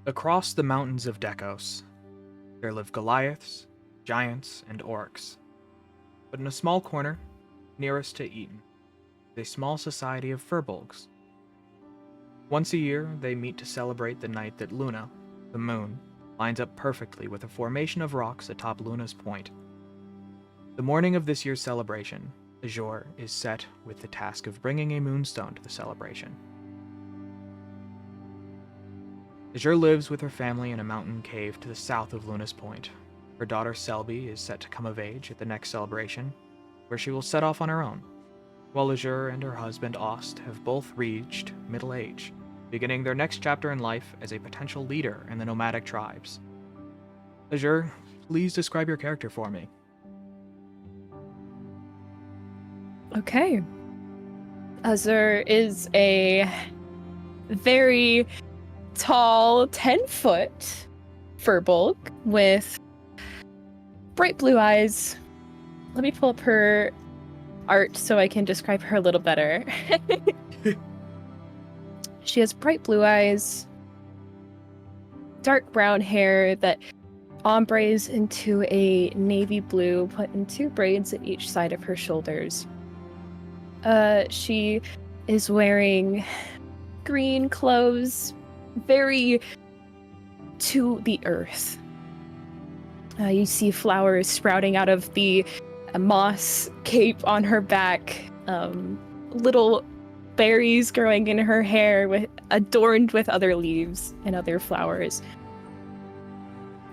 Across the mountains of Dekos, there live Goliaths, giants, and orcs. But in a small corner, nearest to Eton, is a small society of furbolgs. Once a year, they meet to celebrate the night that Luna, the moon, lines up perfectly with a formation of rocks atop Luna's point. The morning of this year's celebration, Azure is set with the task of bringing a moonstone to the celebration. Azure lives with her family in a mountain cave to the south of Luna's point. Her daughter Selby is set to come of age at the next celebration, where she will set off on her own, while Azure and her husband Ost have both reached middle age, beginning their next chapter in life as a potential leader in the nomadic tribes. Azure, please describe your character for me. Okay. Azure is a very tall 10-foot furbolg with bright blue eyes. Let me pull up her art so I can describe her a little better. She has bright blue eyes, dark brown hair that ombres into a navy blue, put in 2 braids at each side of her shoulders. She is wearing green clothes, very to the earth. You see flowers sprouting out of the moss cape on her back, little berries growing in her hair, adorned with other leaves and other flowers.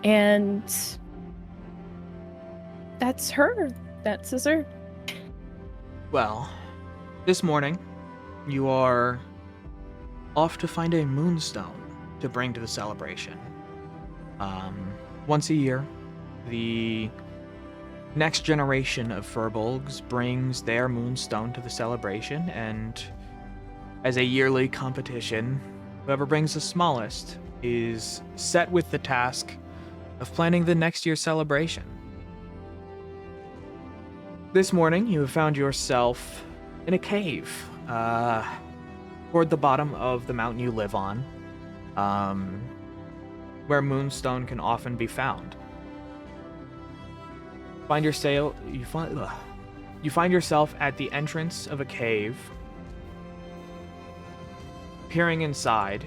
And that's her. That's Azure. Well, this morning, you are off to find a moonstone to bring to the celebration. Once a year, the next generation of furbolgs brings their moonstone to the celebration, and as a yearly competition, whoever brings the smallest is set with the task of planning the next year's celebration. This morning, you have found yourself in a cave, toward the bottom of the mountain you live on, where moonstone can often be found. You find yourself at the entrance of a cave. Peering inside,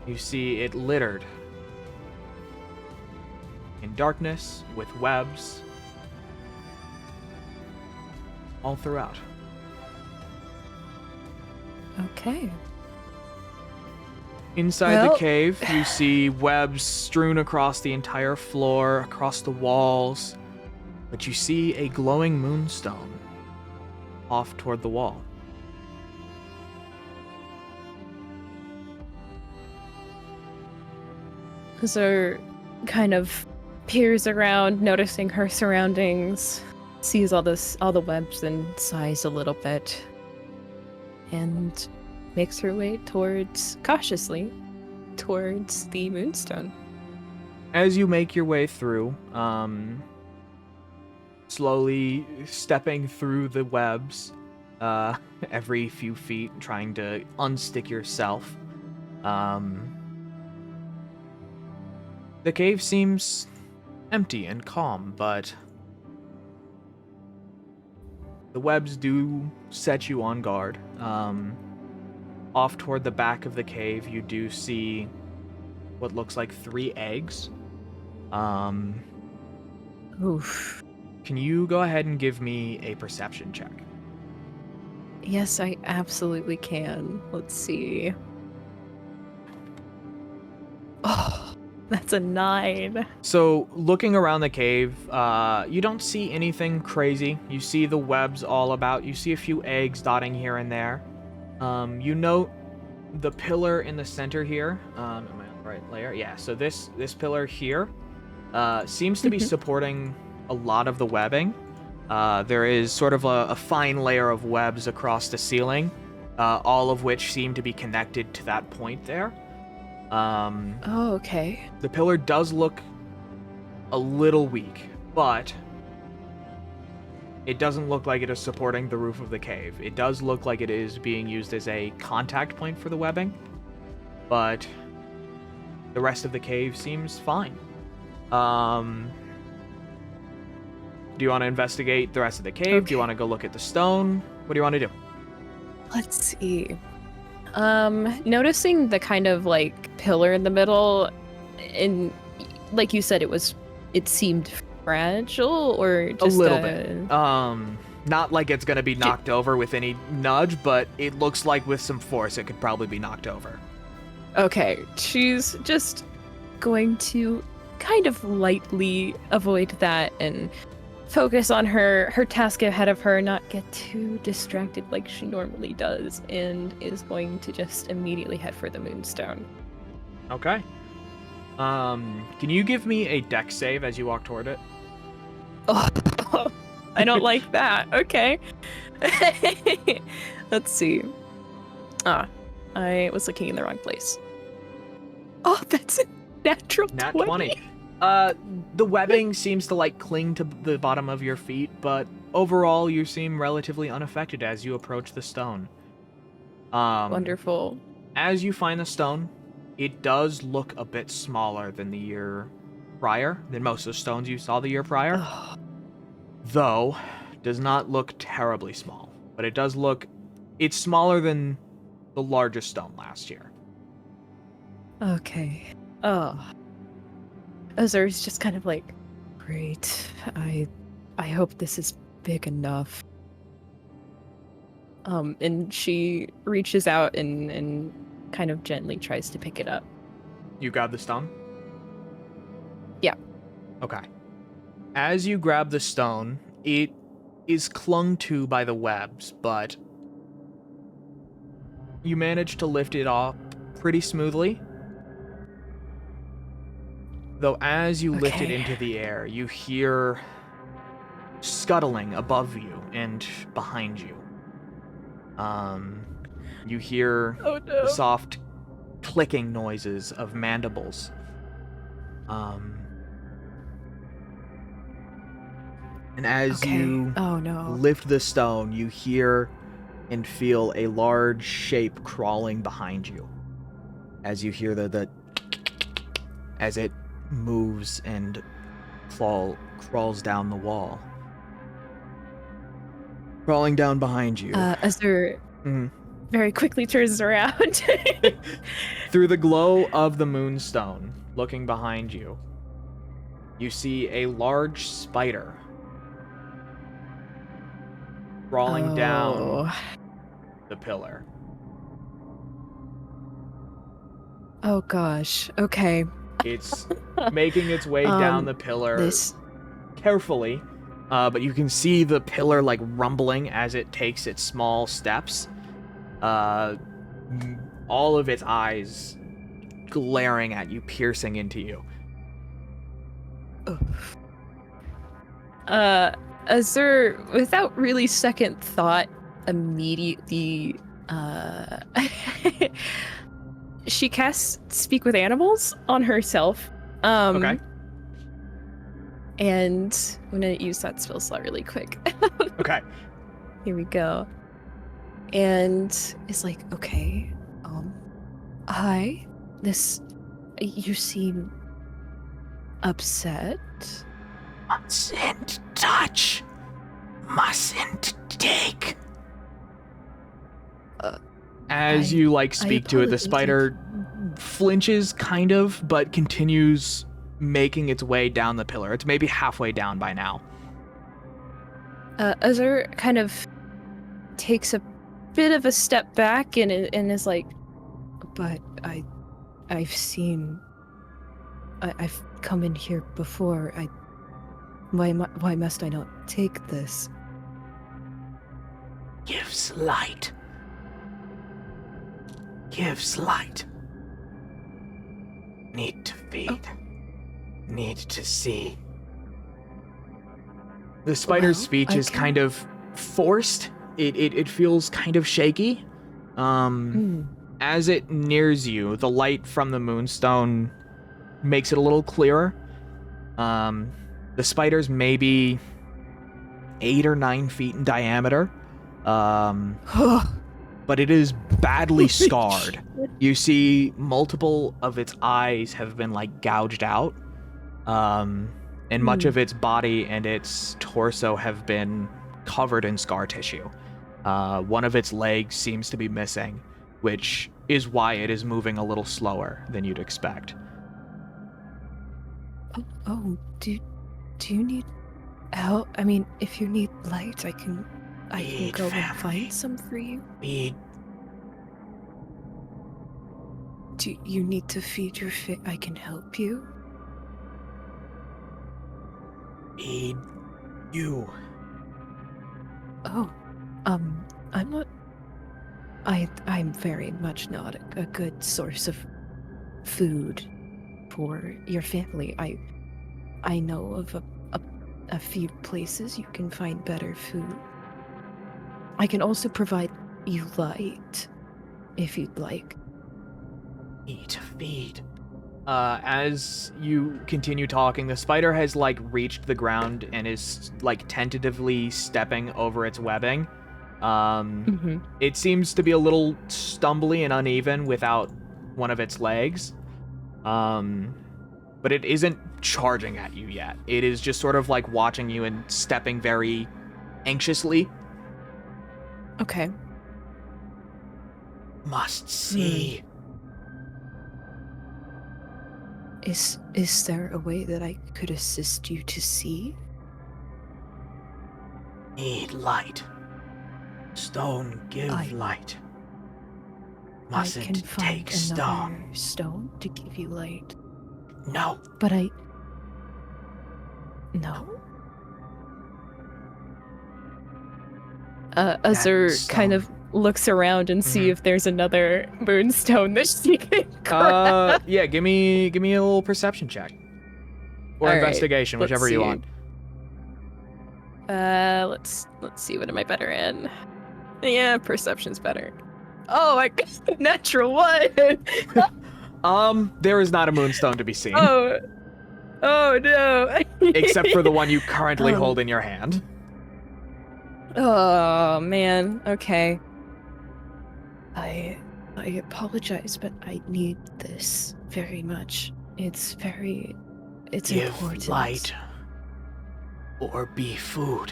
you see it littered in darkness with webs all throughout. Okay. Inside the cave, you see webs strewn across the entire floor, across the walls, but you see a glowing moonstone off toward the wall. Azure kind of peers around, noticing her surroundings, sees all the webs and sighs a little bit, and makes her way cautiously towards the moonstone. As you make your way through, slowly stepping through the webs, every few feet, trying to unstick yourself, the cave seems empty and calm, but the webs do set you on guard. Off toward the back of the cave, you do see what looks like 3 eggs. Oof. Can you go ahead and give me a perception check? Yes, I absolutely can. Let's see. Oh, that's a 9. So, looking around the cave, you don't see anything crazy. You see the webs all about. You see a few eggs dotting here and there. You note the pillar in the center here. Am I on the right layer? Yeah, so this pillar here seems to be supporting a lot of the webbing. There is sort of a fine layer of webs across the ceiling, all of which seem to be connected to that point there. Oh, okay. The pillar does look a little weak, but it doesn't look like it is supporting the roof of the cave. It does look like it is being used as a contact point for the webbing, but The rest of the cave seems fine. Do you want to investigate the rest of the cave? Okay. Do you want to go look at the stone? What do you want to do? Let's see. Noticing the kind of like pillar in the middle, and like you said, it seemed fragile or just a little bit. Not like it's gonna be knocked over with any nudge, but it looks like with some force it could probably be knocked over. Okay, she's just going to kind of lightly avoid that and focus on her task ahead of her, not get too distracted like she normally does, and is going to just immediately head for the moonstone. Okay. Can you give me a dex save as you walk toward it? Oh, I don't like that. Okay. Let's see. I was looking in the wrong place. Oh, that's a natural Nat 20. 20. The webbing seems to like cling to the bottom of your feet, but overall you seem relatively unaffected as you approach the stone. Wonderful. As you find the stone, it does look a bit smaller than the year prior, than most of the stones you saw the year prior. Oh, Though, does not look terribly small, but it does look, it's smaller than the largest stone last year. okay. Oh. Azur's just kind of like, great. I hope this is big enough. And she reaches out and kind of gently tries to pick it up. You grab the stone? Yeah. Okay. As you grab the stone, it is clung to by the webs, but you manage to lift it off pretty smoothly. Though as you lift it Okay. into the air, you hear scuttling above you and behind you. You hear Oh no. the soft clicking noises of mandibles. And as you Oh no. lift the stone, you hear and feel a large shape crawling behind you. As you hear the as it moves and crawls down the wall. Crawling down behind you. Azur Mhm. very quickly turns around. Through the glow of the moonstone, looking behind you, you see a large spider crawling down the pillar. Oh gosh. Okay. It's making its way down the pillar This carefully, but you can see the pillar like rumbling as it takes its small steps. All of its eyes glaring at you, piercing into you. Azur, without really second thought, immediately she casts Speak with Animals on herself. Okay. And I'm gonna use that spell slot really quick. Okay. Here we go. And it's like, okay, hi, you seem upset. Mustn't touch. Mustn't take. As you speak to it, the apologize. spider flinches kind of, but continues making its way down the pillar. It's maybe halfway down by now. Azur kind of takes a bit of a step back and is like, but I've come in here before. Why must I not take this? Gives light. Gives light. Need to feed. Need to see. The spider's Well, speech I is kind of forced. It feels kind of shaky. As it nears you, the light from the moonstone makes it a little clearer. The spider's maybe 8 or 9 feet in diameter. but it is badly scarred. You see multiple of its eyes have been like gouged out, and much of its body and its torso have been covered in scar tissue. One of its legs seems to be missing, which is why it is moving a little slower than you'd expect. Oh, do you need help? I mean, if you need light, I can go and find some for you. Do you need to feed your fit? I can help you. Feed you. Oh, I'm not. I'm very much not a good source of food for your family. I know of a few places you can find better food. I can also provide you light, if you'd like. Need to feed. As you continue talking, the spider has like reached the ground and is like tentatively stepping over its webbing. It seems to be a little stumbly and uneven without one of its legs. But it isn't charging at you yet. It is just sort of like watching you and stepping very anxiously. Okay. Must see. Is there a way that I could assist you to see? Need light. Stone give light. Mustn't I can find take stone. another stone to give you light. No. But no. Azure kind of looks around and see if there's another moonstone that she can grab. Yeah, give me a little perception check. Or All right, investigation, let's whichever you see. want. Let's see, what am I better in? Yeah, perception's better. Oh, I got natural one. There is not a moonstone to be seen. Oh no. Except for the one you currently hold in your hand. Oh man, okay. I apologize, but I need this very much. It's Give important. light or be food.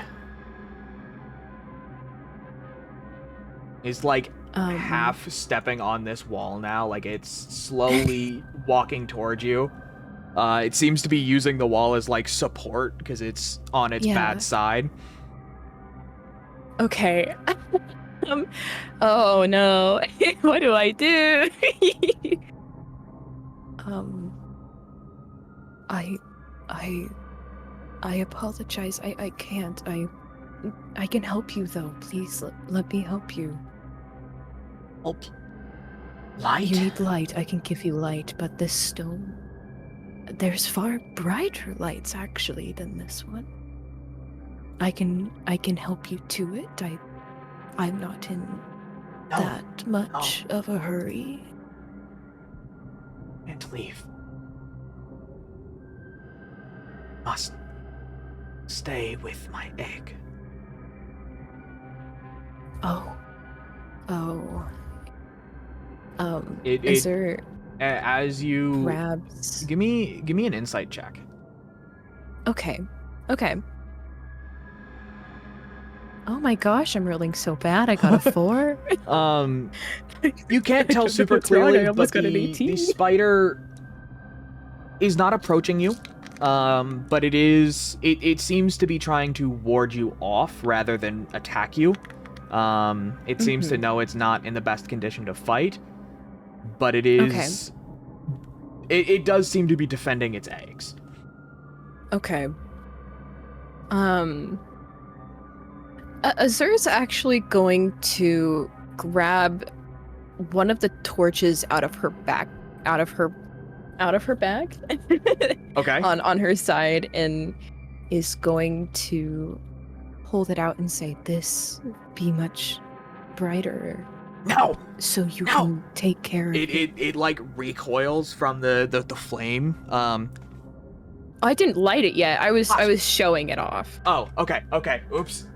He's like half stepping on this wall now, like it's slowly walking towards you. It seems to be using the wall as like support because it's on its bad side. Okay. Oh no. What do I do? I apologize. I can't. I can help you though. Please let me help you. Help. Light? You need light. I can give you light, but this stone, there's far brighter lights actually than this one. I can help you to it. I'm not in that much of a hurry. Can't leave. Must stay with my egg. Is there as you grabs? give me an insight check. Okay. Oh my gosh, I'm rolling so bad. I got a 4. You can't tell super What's wrong? I clearly, almost but got an the 18. spider is not approaching you. But it seems to be trying to ward you off rather than attack you. It seems to know it's not in the best condition to fight, but it is. Okay. It does seem to be defending its eggs. Okay. Azure's actually going to grab one of the torches out of her bag. Okay. On her side, and is going to hold it out and say, "This be much brighter." No. So you can take care of it like recoils from the flame. I didn't light it yet. I was showing it off. Oh, okay. Oops.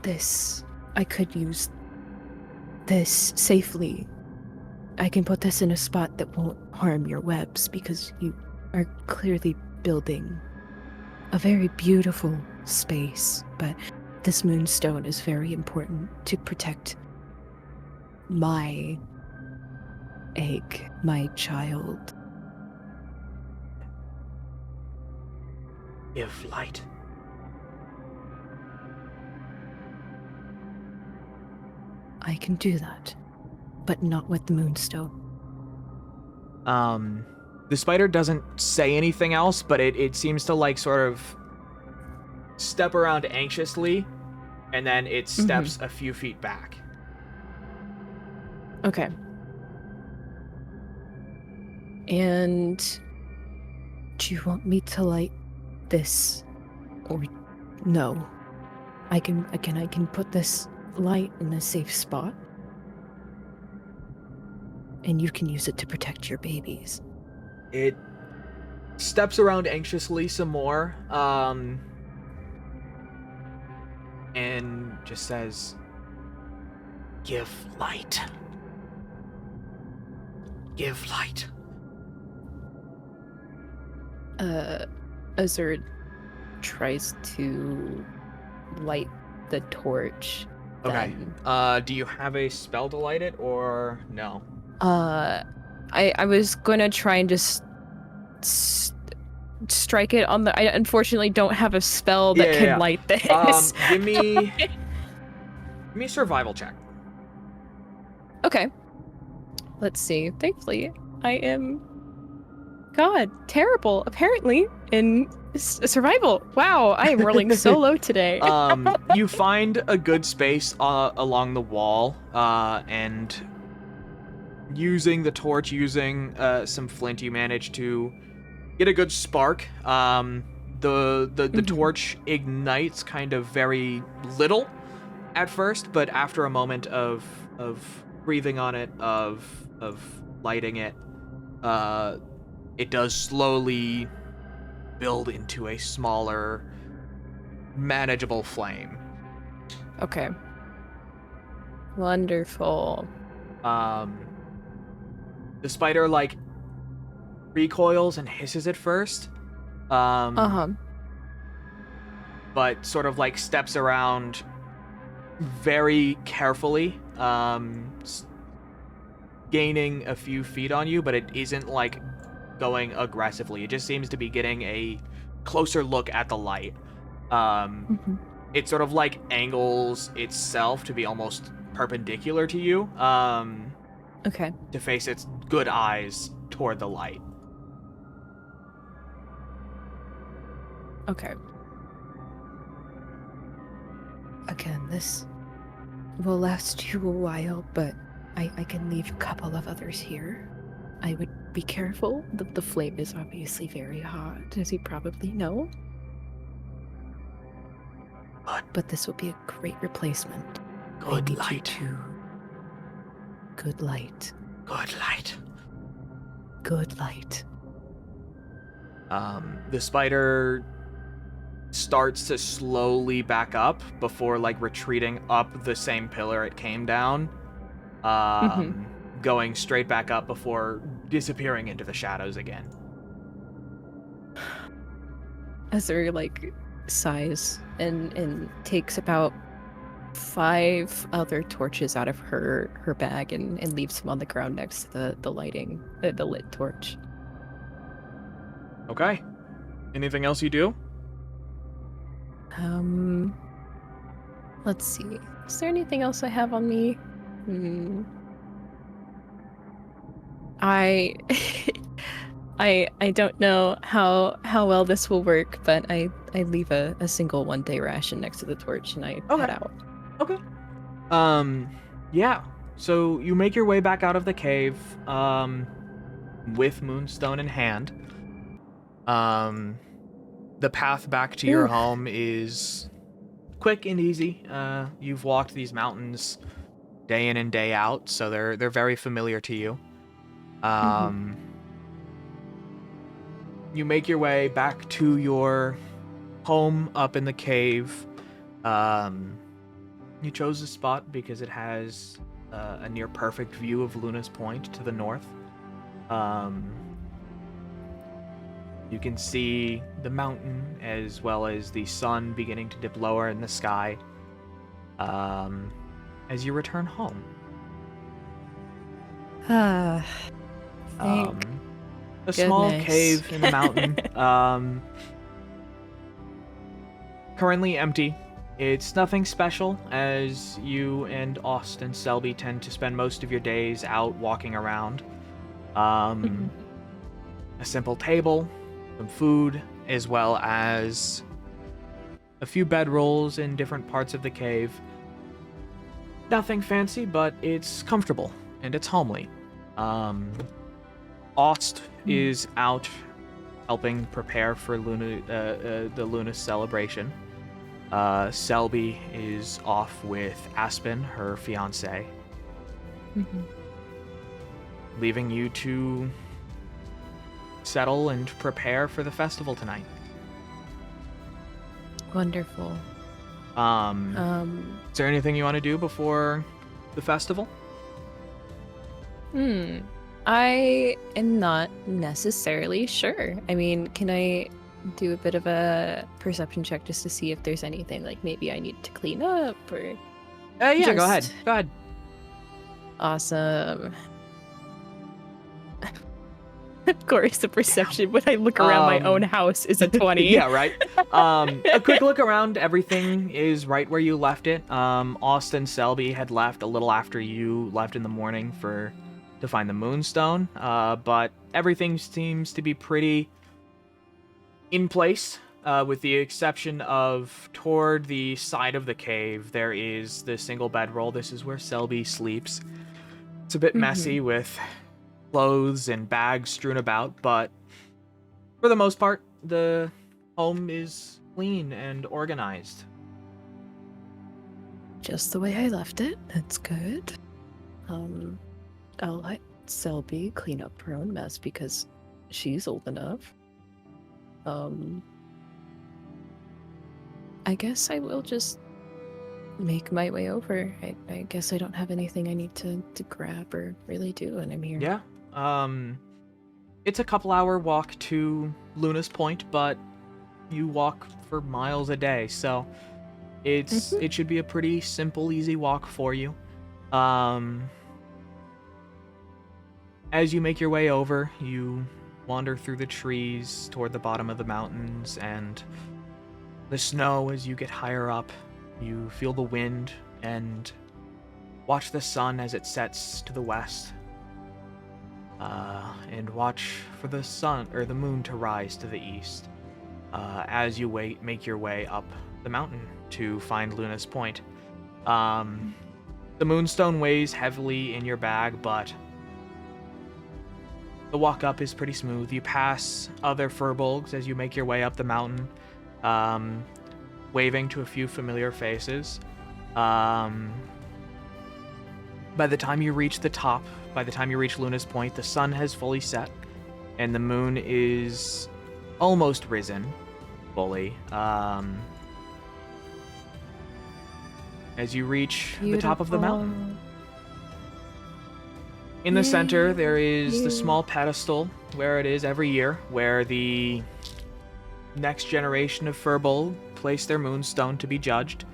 this. I could use this safely. I can put this in a spot that won't harm your webs because you are clearly building a very beautiful space, but this moonstone is very important to protect my egg, my child. Give light. I can do that, but not with the moonstone. The spider doesn't say anything else, but it seems to like sort of step around anxiously, and then it steps a few feet back. Okay. And do you want me to light this or no? I can put this light in a safe spot and you can use it to protect your babies. It steps around anxiously some more, and just says, "Give light. Give light." Azure tries to light the torch. Okay. Then, Do you have a spell to light it, or no? I was gonna try and just strike it on the. I unfortunately don't have a spell that can light this. Give me a survival check. Okay. Let's see. Thankfully, I am. God, terrible. Apparently, in survival. Wow, I am rolling so low today. You find a good space along the wall, and using the torch, using some flint, you manage to get a good spark. The torch ignites kind of very little at first, but after a moment of breathing on it, of lighting it, it does slowly build into a smaller, manageable flame. Okay. Wonderful. The spider like recoils and hisses at first. But sort of like steps around very carefully, gaining a few feet on you, but it isn't like going aggressively. It just seems to be getting a closer look at the light. It sort of like angles itself to be almost perpendicular to you. Okay. To face its good eyes toward the light. Okay. Again, this will last you a while, but I can leave a couple of others here. I would be careful. The flame is obviously very hot, as you probably know. But this will be a great replacement. Good light. Good light. Good light. Good light. The spider starts to slowly back up before like retreating up the same pillar it came down. Going straight back up before disappearing into the shadows again. Azure like sighs and takes about 5 other torches out of her bag and leaves them on the ground next to the lit torch. Okay. Anything else you do? Let's see. Is there anything else I have on me? I don't know how well this will work, but I leave a single 1-day ration next to the torch and I head out. Okay. Yeah. So you make your way back out of the cave, with Moonstone in hand. The path back to your home is quick and easy. You've walked these mountains day in and day out, so they're very familiar to you. You make your way back to your home up in the cave. You chose this spot because it has a near perfect view of Luna's Point to the north. You can see the mountain as well as the sun beginning to dip lower in the sky as you return home. Thank A small goodness. cave in the mountain, currently empty. It's nothing special, as you and Austin Selby tend to spend most of your days out walking around. A simple table, some food, as well as a few bedrolls in different parts of the cave. Nothing fancy, but it's comfortable and it's homely. Ost is out helping prepare for the Luna celebration. Selby is off with Aspen, her fiancée, leaving you to settle and prepare for the festival tonight. Wonderful. Is there anything you want to do before the festival? I am not necessarily sure. I mean, can I do a bit of a perception check just to see if there's anything like maybe I need to clean up or Yeah, go ahead. Go ahead. Awesome. Of course, the perception when I look around my own house is a 20. Yeah, right. A quick look around, everything is right where you left it. Austin Selby had left a little after you left in the morning to find the Moonstone, but everything seems to be pretty in place, with the exception of toward the side of the cave, there is the single bedroll. This is where Selby sleeps. It's a bit messy with clothes and bags strewn about, but for the most part, the home is clean and organized. Just the way I left it. That's good. I'll let Selby clean up her own mess because she's old enough. I guess I will just make my way over. I guess I don't have anything I need to grab or really do when I'm here. Yeah. It's a couple-hour walk to Luna's Point, but you walk for miles a day, so it should be a pretty simple, easy walk for you. As you make your way over, you wander through the trees toward the bottom of the mountains and the snow as you get higher up. You feel the wind and watch the sun as it sets to the west. And watch for the sun or the moon to rise to the east as you make your way up the mountain to find Luna's Point. The Moonstone weighs heavily in your bag, but the walk up is pretty smooth. You pass other furbolgs as you make your way up the mountain, waving to a few familiar faces. By the time you reach the top, by the time you reach Luna's Point, the sun has fully set, and the moon is almost risen, fully. As you reach the top of the mountain. In the center, there is the small pedestal, where it is every year, where the next generation of Furbolg place their moonstone to be judged.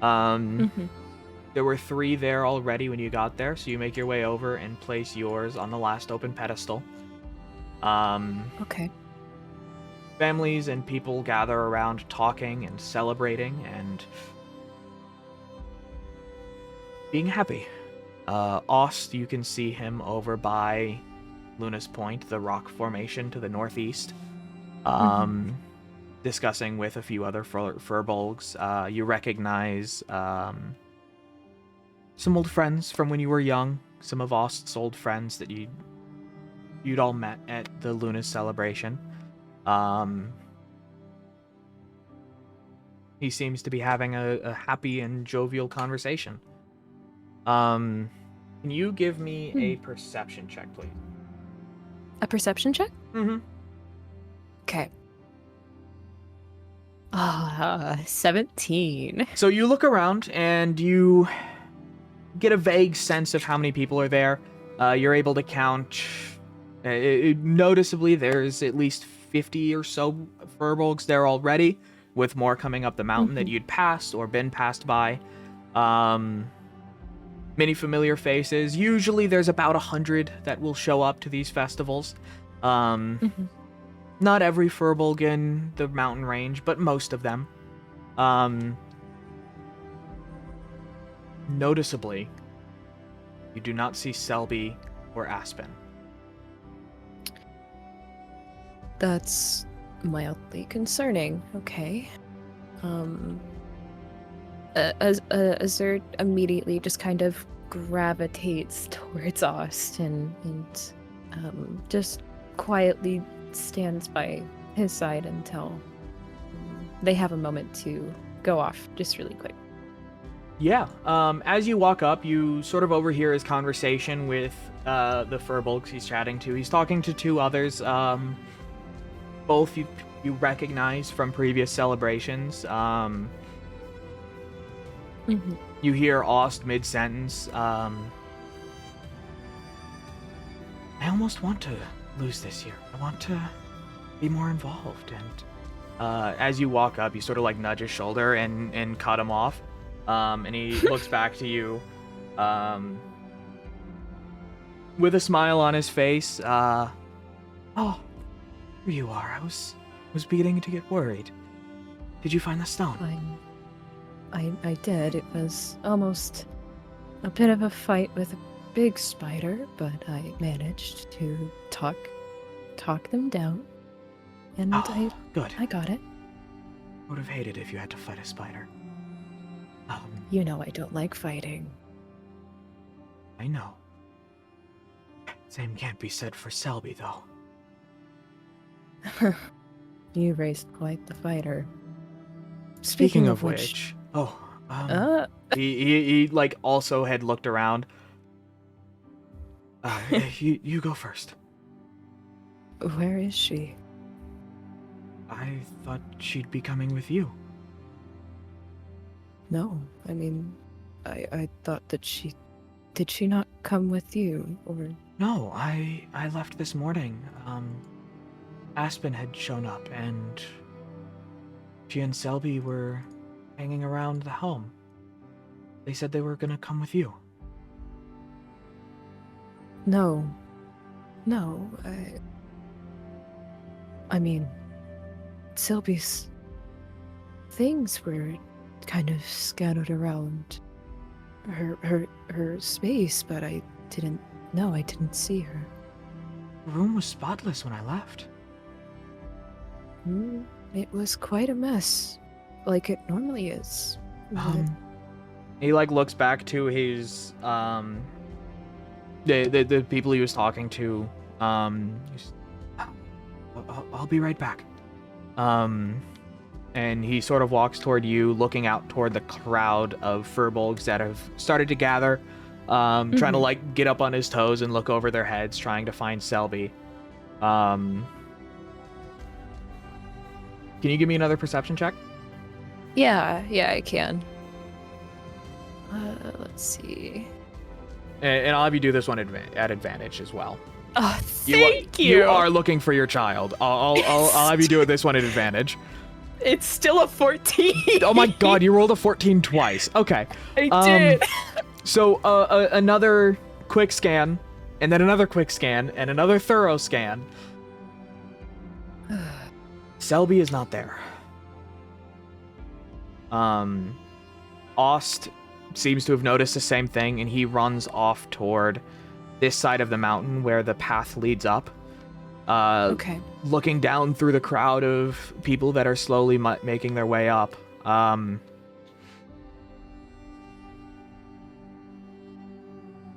There were 3 there already when you got there, so you make your way over and place yours on the last open pedestal. Okay. Families and people gather around talking and celebrating and being happy. Ost, you can see him over by Luna's Point, the rock formation to the northeast, discussing with a few other furbolgs. You recognize some old friends from when you were young, some of Ost's old friends that you'd all met at the Luna celebration. He seems to be having a happy and jovial conversation. Can you give me a perception check, please? A perception check? Mm-hmm. Okay. 17. So you look around and you get a vague sense of how many people are there. You're able to count. Noticeably, there's at least 50 or so furbolgs there already, with more coming up the mountain that you'd passed or been passed by. Many familiar faces. Usually there's about 100 that will show up to these festivals. Not every furbolg in the mountain range, but most of them. Noticeably, you do not see Selby or Aspen. That's mildly concerning. Okay. Azure immediately just kind of gravitates towards Austin and just quietly stands by his side until they have a moment to go off just really quick. Yeah, as you walk up, you sort of overhear his conversation with the furbolgs he's chatting to. He's talking to two others, both you recognize from previous celebrations. You hear Ost mid-sentence, I almost want to lose this year. I want to be more involved. And as you walk up, you sort of like nudge his shoulder and cut him off. And he looks back to you with a smile on his face. Oh, here you are. I was beginning to get worried. Did you find the stone? I did. It was almost a bit of a fight with a big spider, but I managed to talk them down. And good. I got it. Would have hated if you had to fight a spider. You know I don't like fighting. I know. Same can't be said for Selby, though. You raised quite the fighter. Speaking of which, he like also had looked around. You go first. Where is she? I thought she'd be coming with you. No, I mean, I thought that did she not come with you, or? No, I left this morning. Aspen had shown up, and she and Selby were hanging around the home. They said they were gonna come with you. No, I mean, Selby's things were kind of scattered around her space, but I didn't see her. The room was spotless when I left. It was quite a mess, like it normally is. He like looks back to his the people he was talking to. I'll be right back. And he sort of walks toward you, looking out toward the crowd of furbolgs that have started to gather, trying to like get up on his toes and look over their heads, trying to find Selby. Can you give me another perception check? Yeah, I can. Let's see. And I'll have you do this one at advantage as well. Oh, thank you. You are looking for your child. I'll have you do this one at advantage. It's still a 14. Oh my god, you rolled a 14 twice. Okay. I did. So another quick scan, and then another quick scan, and another thorough scan. Selby is not there. Ost seems to have noticed the same thing, and he runs off toward this side of the mountain where the path leads up. Okay. Looking down through the crowd of people that are slowly making their way up.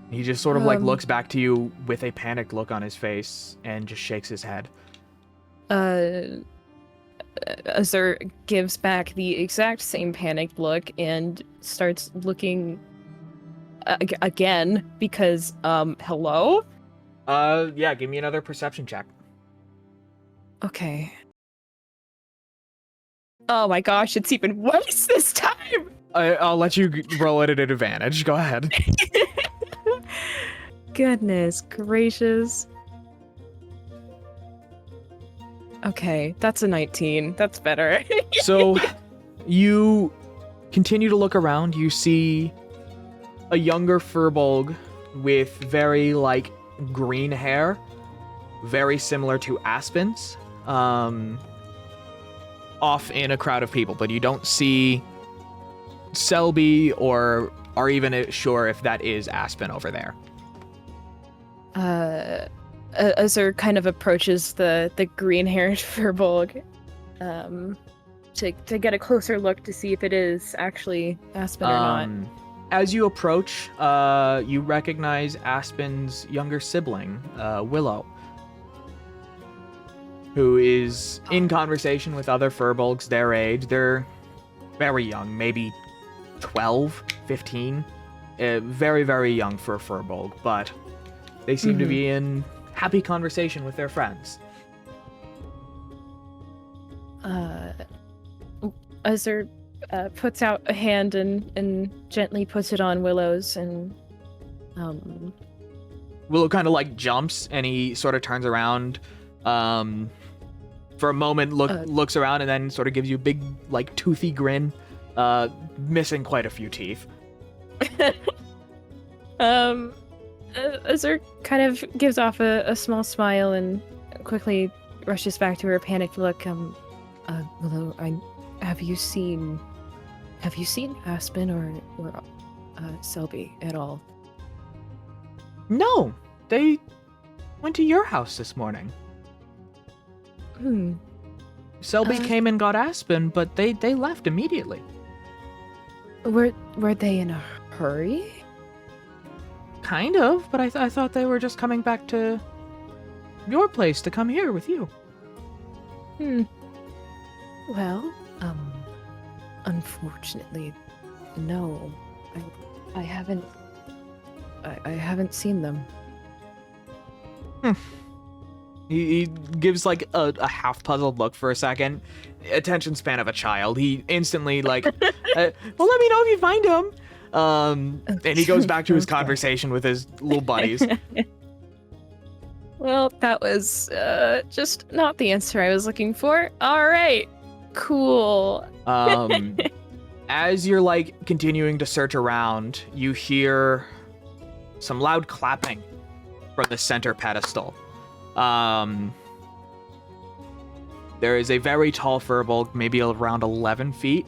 He just sort of like looks back to you with a panicked look on his face and just shakes his head. Azure gives back the exact same panicked look and starts looking again because, hello? Yeah, give me another perception check. Okay. Oh my gosh, it's even worse this time. I'll let you roll it at an advantage. Go ahead. Goodness gracious. Okay, that's a 19. That's better. So you continue to look around. You see a younger Furbolg with very like green hair, very similar to Aspen's, off in a crowd of people, but you don't see Selby or are even sure if that is Aspen over there. Azure kind of approaches the green-haired Furbolg to get a closer look to see if it is actually Aspen or not. As you approach, you recognize Aspen's younger sibling, Willow, who is in conversation with other Furbolgs their age. They're very young, maybe 12, 15. Very, very young for a Furbolg, but they seem to be in happy conversation with their friends. Azure puts out a hand and gently puts it on Willow's, and Willow kind of like jumps and he sort of turns around for a moment, looks around, and then sort of gives you a big like toothy grin, missing quite a few teeth. Azure kind of gives off a small smile and quickly rushes back to her panicked look. Willow, have you seen Aspen or Selby at all? No, they went to your house this morning. Selby came and got Aspen, but they left immediately. Were they in a hurry? Kind of, but I thought they were just coming back to your place to come here with you. Well, unfortunately, no. I haven't seen them. He gives like a half puzzled look for a second. Attention span of a child. He instantly like, well, let me know if you find him. And he goes back to his conversation with his little buddies. Well, that was just not the answer I was looking for. All right, cool. As you're like continuing to search around, you hear some loud clapping from the center pedestal. There is a very tall Furbolg, maybe around 11 feet.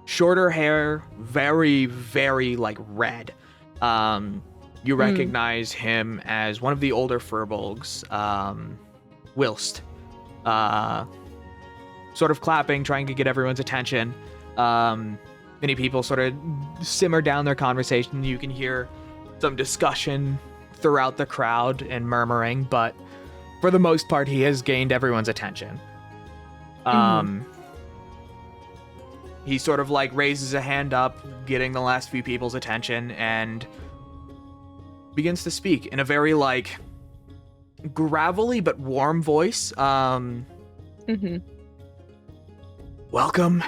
Shorter hair, very, very like red. You recognize him as one of the older Furbolgs, whilst sort of clapping, trying to get everyone's attention. Many people sort of simmer down their conversation. You can hear some discussion throughout the crowd and murmuring, but for the most part, he has gained everyone's attention. He sort of like raises a hand up, getting the last few people's attention, and begins to speak in a very like gravelly but warm voice. Welcome,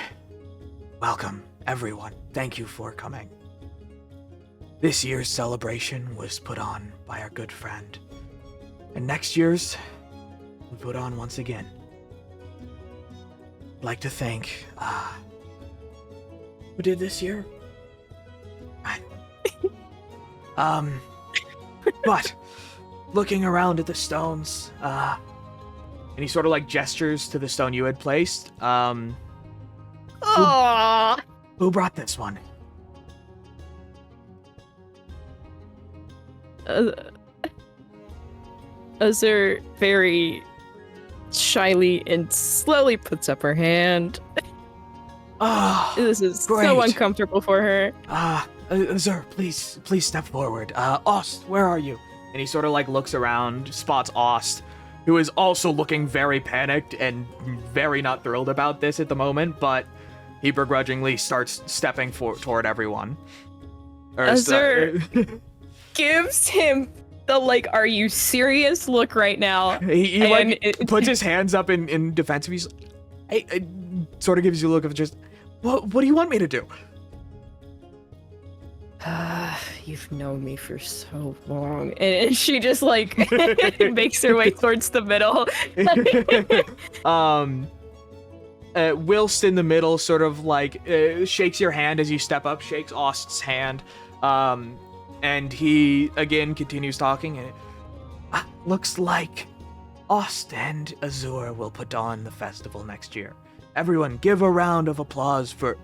everyone. Thank you for coming. This year's celebration was put on by our good friend, and next year's we put on once again. I'd like to thank who did this year? But looking around at the stones, and he sort of like gestures to the stone you had placed. Who brought this one? Azure very shyly and slowly puts up her hand. This is great. so uncomfortable for her. Azure, please step forward. Ost, where are you? And he sort of like looks around, spots Ost, who is also looking very panicked and very not thrilled about this at the moment, but he begrudgingly starts stepping toward everyone. Azure gives him the like, are you serious look right now? He puts his hands up in defensive. He's It sort of gives you a look of just, what do you want me to do? You've known me for so long. And she just, like, makes her way towards the middle. Whilst in the middle, sort of like shakes your hand as you step up, shakes Ost's hand, and he again continues talking. And looks like Ost and Azure will put on the festival next year. Everyone, give a round of applause for.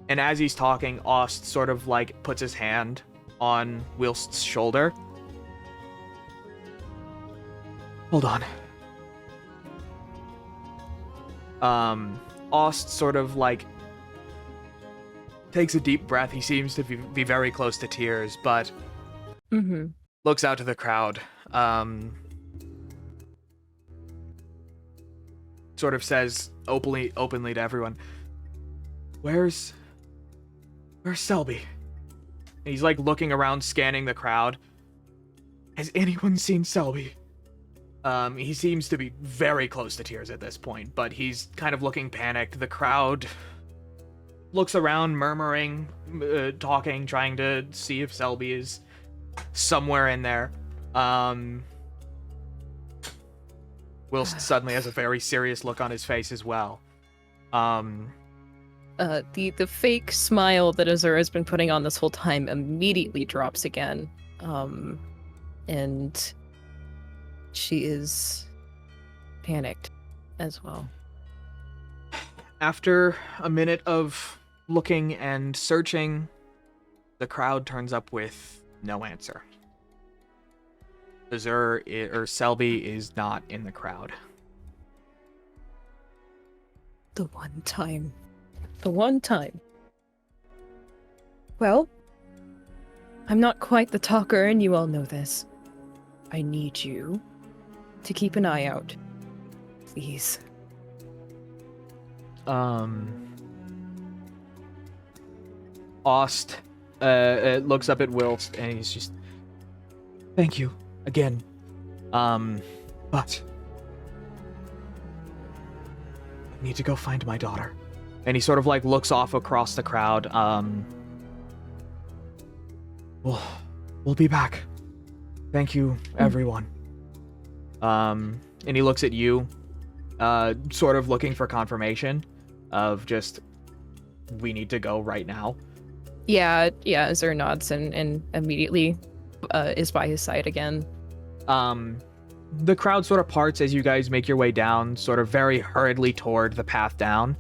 And as he's talking, Ost sort of like puts his hand on Whilst's shoulder. Hold on. Ost sort of like takes a deep breath. He seems to be very close to tears, but looks out to the crowd. Sort of says openly to everyone, Where's Selby? And he's like looking around, scanning the crowd. Has anyone seen Selby? He seems to be very close to tears at this point, but he's kind of looking panicked. The crowd looks around, murmuring, talking, trying to see if Selby is somewhere in there. Whilst suddenly has a very serious look on his face as well. The fake smile that Azure has been putting on this whole time immediately drops again. And she is panicked as well. After a minute of looking and searching, the crowd turns up with no answer. Azure or Selby is not in the crowd. The one time. Well, I'm not quite the talker, and you all know this. I need you to keep an eye out. Please. Ost looks up at Whilst, and he's just, thank you again. But I need to go find my daughter. And he sort of like looks off across the crowd. We'll be back. Thank you, everyone. And he looks at you, sort of looking for confirmation of just, we need to go right now. Yeah, Azure nods and immediately is by his side again. The crowd sort of parts as you guys make your way down, sort of very hurriedly toward the path down.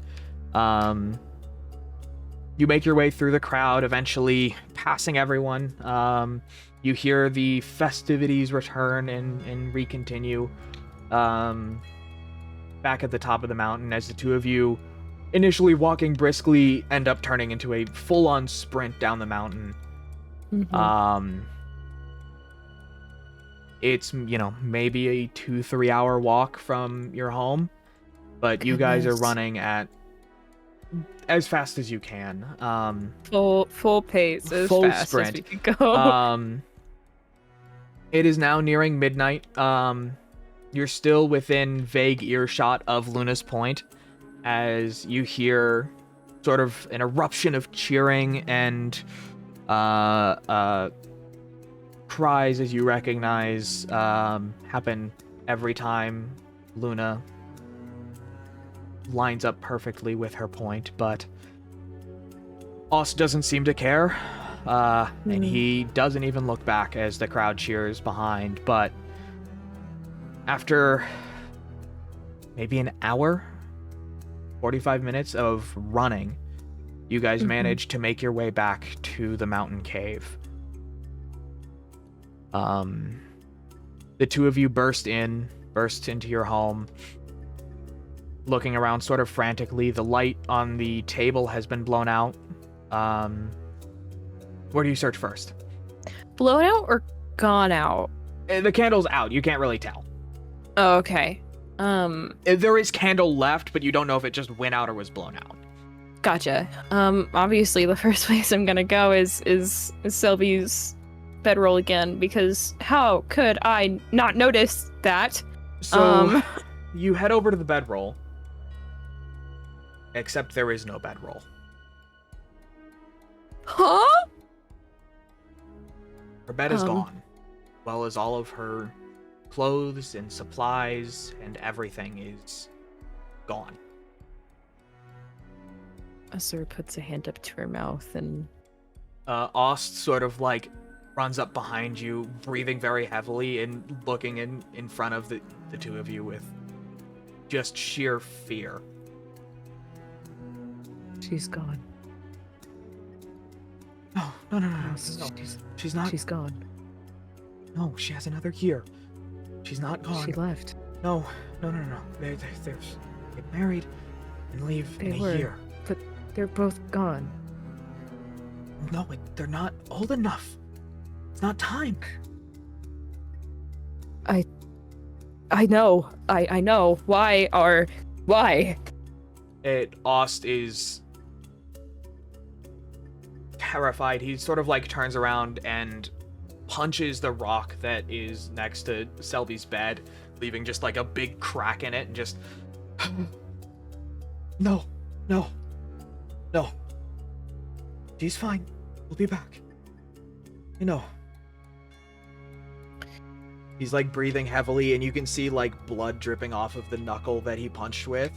You make your way through the crowd, eventually passing everyone. You hear the festivities return and recontinue back at the top of the mountain as the two of you, initially walking briskly, end up turning into a full-on sprint down the mountain. It's, maybe a 2-3 hour walk from your home, but you guys are running at as fast as you can. Full pace, as full fast sprint. as we can go. It is now nearing midnight. You're still within vague earshot of Luna's Point as you hear sort of an eruption of cheering and cries as you recognize happen every time Luna lines up perfectly with her point, but Ost doesn't seem to care, and he doesn't even look back as the crowd cheers behind. But after maybe an hour, 45 minutes of running, you guys manage to make your way back to the mountain cave. The two of you burst into your home, looking around sort of frantically. The light on the table has been blown out. Where do you search first? Blown out or gone out? The candle's out. You can't really tell. Oh, okay. There is candle left, but you don't know if it just went out or was blown out. Gotcha. Obviously the first place I'm gonna go is Selby's bedroll again, because how could I not notice that? So you head over to the bedroll. except there is no bedroll. Huh? Her bed is gone, well as all of her clothes and supplies and everything is gone. Azure puts a hand up to her mouth and... Ost sort of like runs up behind you, breathing very heavily and looking in front of the two of you with just sheer fear. She's gone. No. She's not. She's gone. No, she has another year. She's not gone. She left. No. They get married and leave in a year. But they're both gone. No, they're not old enough. It's not time. I know. I know. Why? Ost is terrified. He sort of like turns around and punches the rock that is next to Selby's bed, leaving just like a big crack in it and just No. She's fine. We'll be back. You know. He's like breathing heavily and you can see like blood dripping off of the knuckle that he punched with.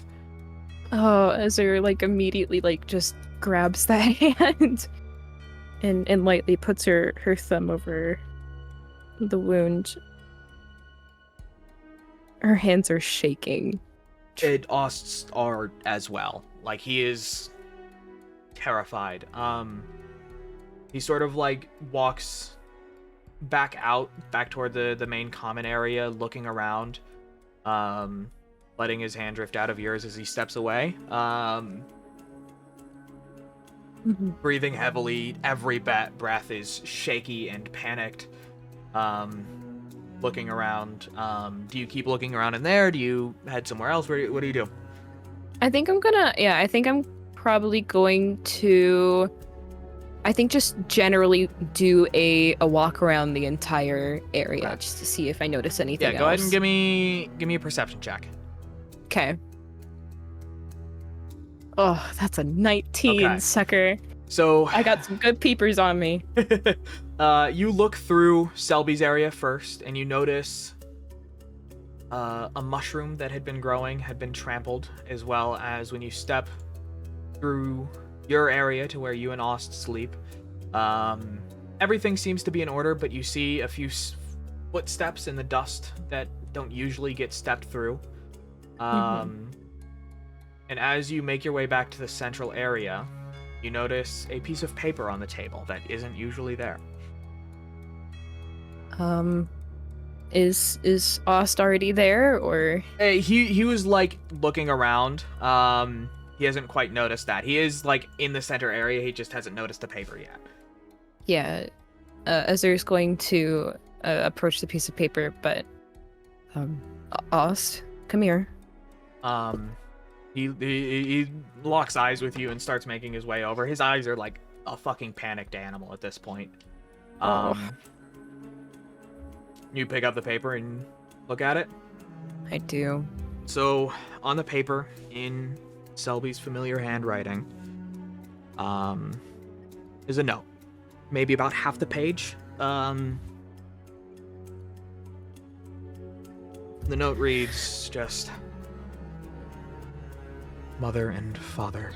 Oh, Azure like immediately like just grabs that hand and lightly puts her thumb over the wound. Her hands are shaking. Ost's are as well. Like he is terrified. He sort of like walks back toward the main common area, looking around, letting his hand drift out of yours as he steps away. Breathing heavily, every breath is shaky and panicked. Looking around. Do you keep looking around in there? Do you head somewhere else? What do you do? I think I'm probably going to just generally do a walk around the entire area, just to see if I notice anything else. Yeah, go ahead and give me a perception check. Okay. Oh, that's a 19, okay. Sucker. So I got some good peepers on me. You look through Selby's area first, and you notice a mushroom that had been growing had been trampled, as well as when you step through your area to where you and Ost sleep. Everything seems to be in order, but you see a few footsteps in the dust that don't usually get stepped through. And as you make your way back to the central area, you notice a piece of paper on the table that isn't usually there. Is Ost already there, or? He was like looking around. He hasn't quite noticed that. He is like in the center area. He just hasn't noticed the paper yet. Yeah, Azure's going to approach the piece of paper, but Ost, come here. He locks eyes with you and starts making his way over. His eyes are like a fucking panicked animal at this point. You pick up the paper and look at it? I do. So, on the paper, in Selby's familiar handwriting, is a note. Maybe about half the page. The note reads just... Mother and Father,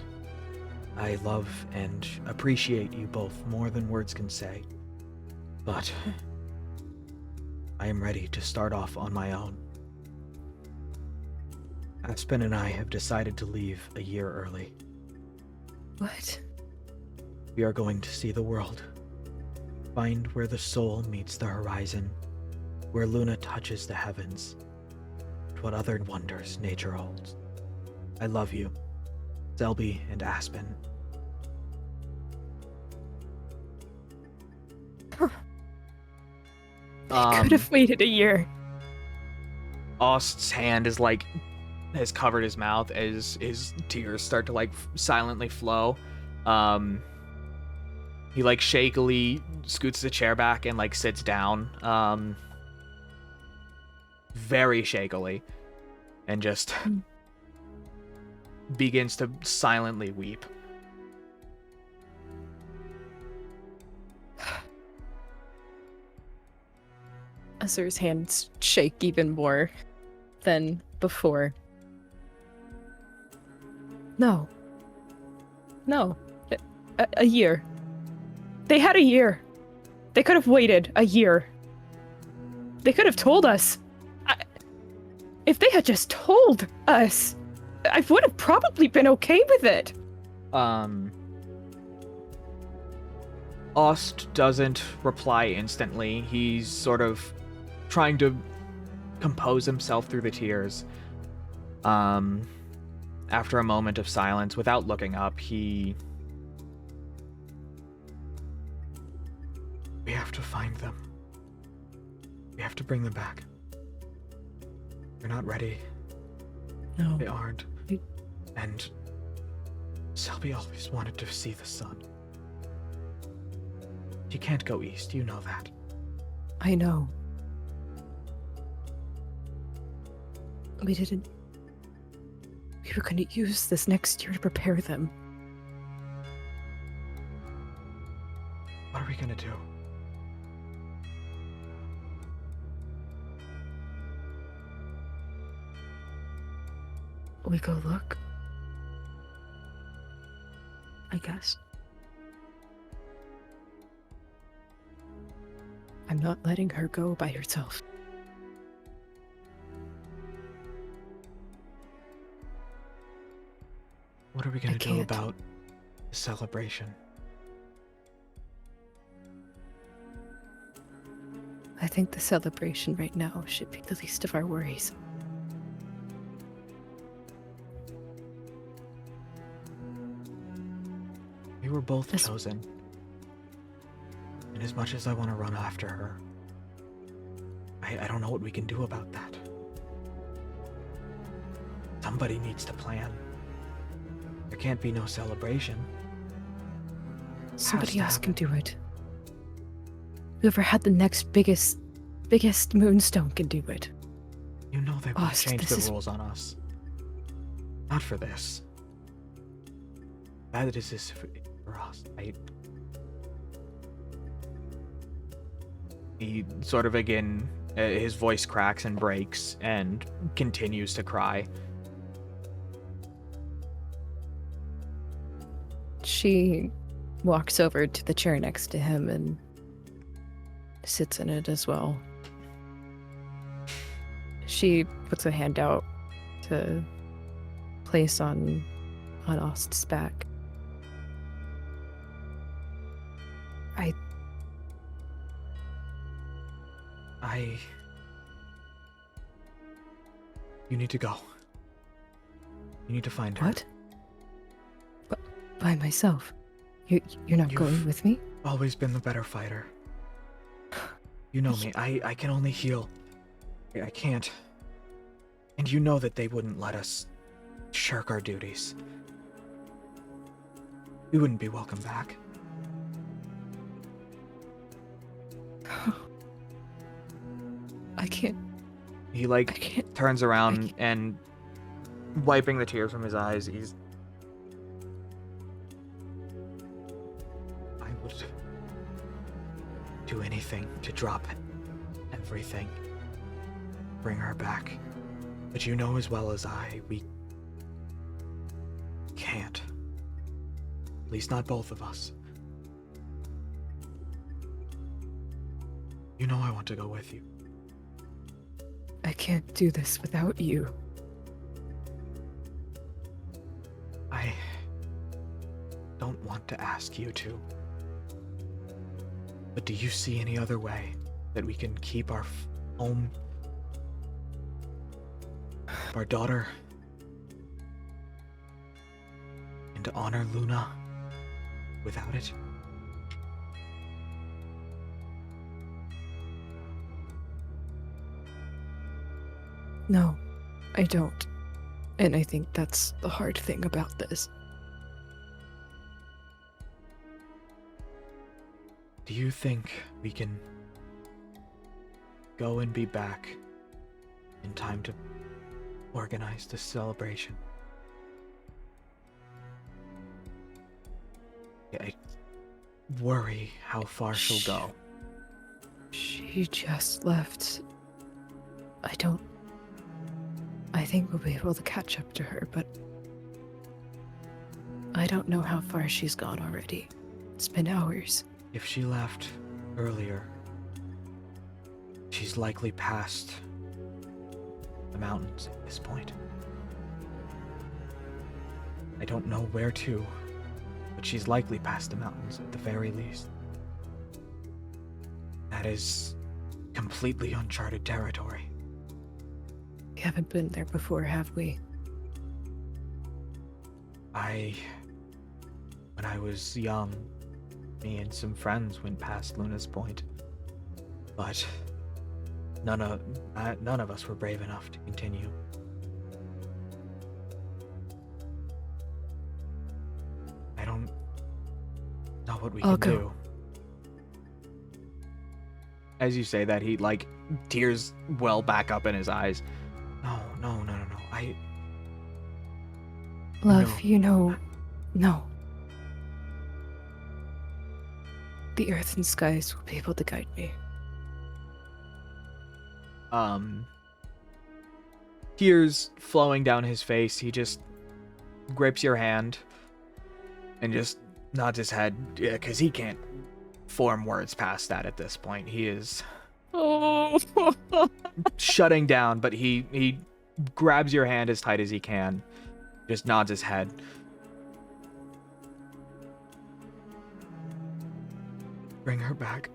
I love and appreciate you both more than words can say. But I am ready to start off on my own. Aspen and I have decided to leave a year early. What? We are going to see the world. Find where the soul meets the horizon, where Luna touches the heavens, and what other wonders nature holds. I love you, Selby and Aspen. I could have waited a year. Ost's hand is like has covered his mouth as his tears start to like silently flow. He like shakily scoots the chair back and like sits down, very shakily, and just begins to silently weep. Azure's hands shake even more than before. No. A year. They had a year. They could have waited a year. They could have told us. If they had just told us, I would have probably been okay with it. Ost doesn't reply instantly. He's sort of trying to compose himself through the tears. After a moment of silence, without looking up, we have to find them. We have to bring them back. They're not ready. No. They aren't. And Selby always wanted to see the sun. You can't go east, you know that. I know. We were going to use this next year to prepare them. What are we gonna do? We go look. I guess. I'm not letting her go by herself. What are we gonna do can't. about the celebration? I think the celebration right now should be the least of our worries. We were both This- chosen. And as much as I want to run after her, I don't know what we can do about that. Somebody needs to plan. There can't be no celebration. Somebody to else happen. can do it. Whoever had the next biggest moonstone can do it. You know they won't Ost, change this the is- rules on us. Not for this. That is this for us, right? He sort of again, his voice cracks and breaks and continues to cry. She walks over to the chair next to him and sits in it as well. She puts a hand out to place on Ost's back. You need to go. You need to find her. What? By myself? You're not You've- going with me? Always been the better fighter. You know me. I can only heal. I can't. And you know that they wouldn't let us shirk our duties. We wouldn't be welcome back. I can't. He I can't. turns around can't. and wiping the tears from his eyes, I would do anything to drop everything. Bring her back. But you know as well as I, we can't. At least not both of us. You know I want to go with you. I can't do this without you. I don't want to ask you to. But do you see any other way that we can keep our home, our daughter, and to honor Luna without it? No, I don't. And I think that's the hard thing about this. Do you think we can go and be back in time to organize this celebration? worry how far she'll go. She just left. I think we'll be able to catch up to her, but I don't know how far she's gone already. It's been hours. If she left earlier, she's likely past the mountains at this point. I don't know where to, but she's likely past the mountains at the very least. That is completely uncharted territory. We haven't been there before, have we? When I was young, me and some friends went past Luna's Point, but none of us were brave enough to continue. I don't know what we I'll can go. do. As you say that, he, tears well back up in his eyes. No. Love, No. no. The earth and skies will be able to guide me. Tears flowing down his face, he just grips your hand and just nods his head, because he can't form words past that at this point. He is shutting down, but he grabs your hand as tight as he can, just nods his head. Bring her back.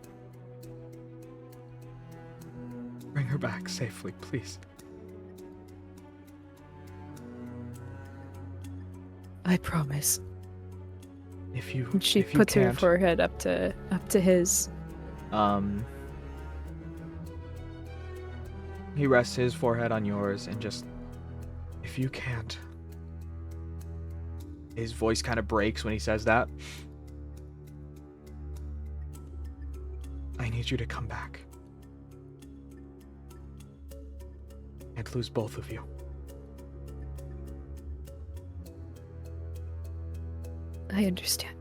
Bring her back safely, please. I promise. If you And she if you puts her can't, forehead up to his. He rests his forehead on yours and just, if you can't. His voice kind of breaks when he says that. I need you to come back. I'd lose both of you. I understand.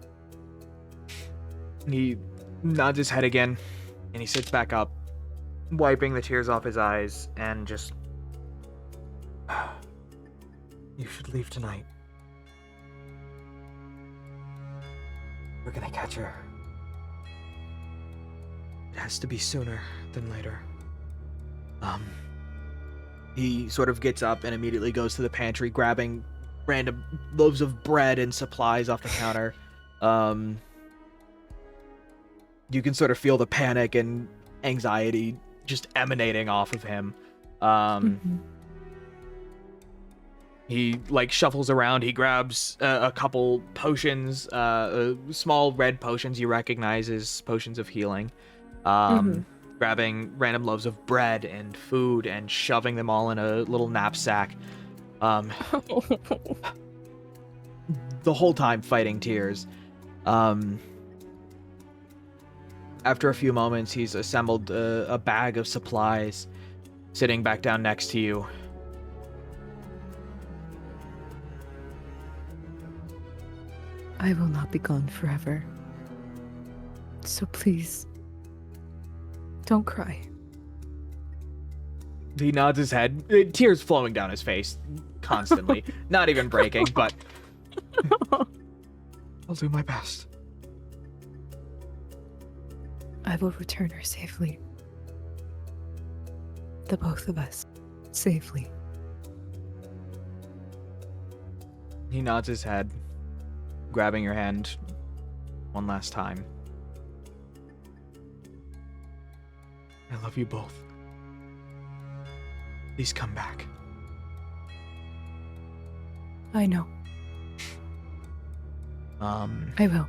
He nods his head again, and he sits back up, wiping the tears off his eyes, and just... You should leave tonight. We're gonna catch her. It has to be sooner than later. He sort of gets up and immediately goes to the pantry, grabbing random loaves of bread and supplies off the counter. You can sort of feel the panic and anxiety just emanating off of him. He shuffles around. He grabs a couple potions, small red potions you recognize as potions of healing. Grabbing random loaves of bread and food and shoving them all in a little knapsack. The whole time fighting tears. After a few moments, he's assembled a bag of supplies, sitting back down next to you. I will not be gone forever. So please, don't cry. He nods his head, tears flowing down his face constantly. Not even breaking, but I'll do my best. I will return her safely. The both of us. Safely. He nods his head, grabbing your hand one last time. I love you both. Please come back. I know. I will.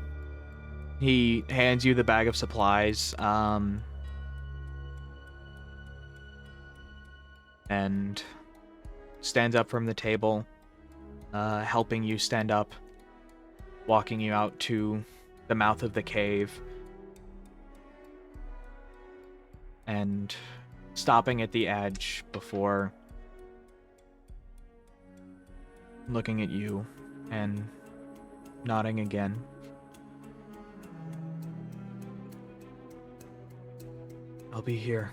He hands you the bag of supplies, and stands up from the table, helping you stand up, walking you out to the mouth of the cave, and stopping at the edge before looking at you and nodding again. I'll be here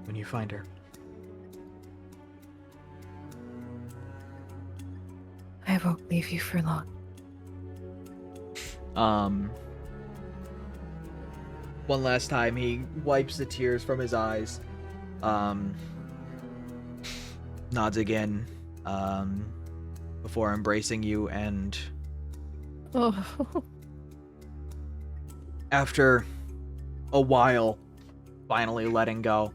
when you find her. I won't leave you for long. One last time, he wipes the tears from his eyes. Nods again, before embracing you, and Oh. after a while, finally letting go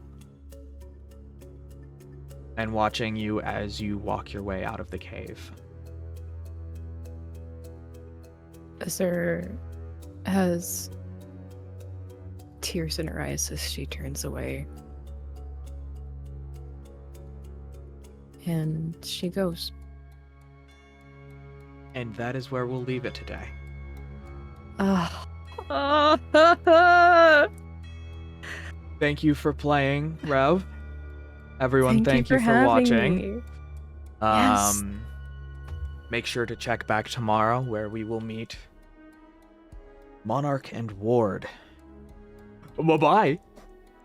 and watching you as you walk your way out of the cave. Azure has tears in her eyes as she turns away. And she goes. And that is where we'll leave it today. Thank you for playing, Rev. Everyone, thank you for watching. Me. Yes. Make sure to check back tomorrow where we will meet Monarch and Ward. Bye-bye.